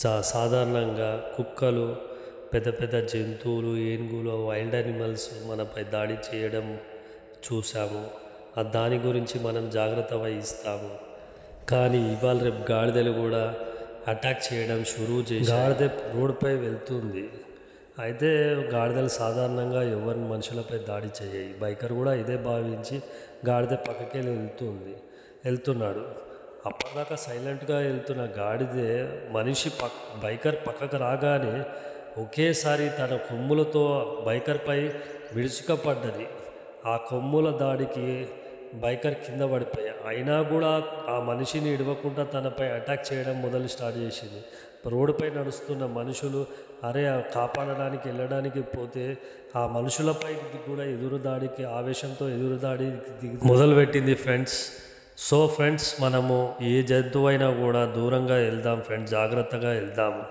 సాధారణంగా కుక్కలు, పెద్ద పెద్ద జంతువులు, ఏనుగులు, వైల్డ్ యానిమల్స్ మనపై దాడి చేయడం చూసాము. దాని గురించి మనం జాగ్రత్త వహిస్తాము. కానీ ఇవాళ రేపు గాడిదలు కూడా అటాక్ చేయడం షురువు చేసి గాడిద రోడ్డుపై వెళ్తుంది. అయితే గాడిదలు సాధారణంగా ఎవరిని మనుషులపై దాడి చేయయి. బైకర్ కూడా ఇదే భావించి గాడిద పక్కకి వెళ్తున్నాడు. అప్పటిదాకా సైలెంట్గా వెళ్తున్న గాడిదే బైకర్ పక్కకు రాగానే ఒకేసారి తన కొమ్ములతో బైకర్పై విరుచుకుపడ్డది. ఆ కొమ్ముల దాడికి బైకర్ కింద పడిపోయాయి. అయినా కూడా ఆ మనిషిని ఇడవకుండా తనపై అటాక్ చేయడం స్టార్ట్ చేసింది. రోడ్డుపై నడుస్తున్న మనుషులు కాపాడడానికి వెళ్ళడానికి పోతే ఆ మనుషులపై కూడా ఆవేశంతో ఎదురుదాడి మొదలుపెట్టింది ఫ్రెండ్స్. సో ఫ్రెండ్స్, మనము ఏ జంతువు అయినా కూడా దూరంగా వెళ్దాం ఫ్రెండ్స్, జాగ్రత్తగా వెళ్దాము.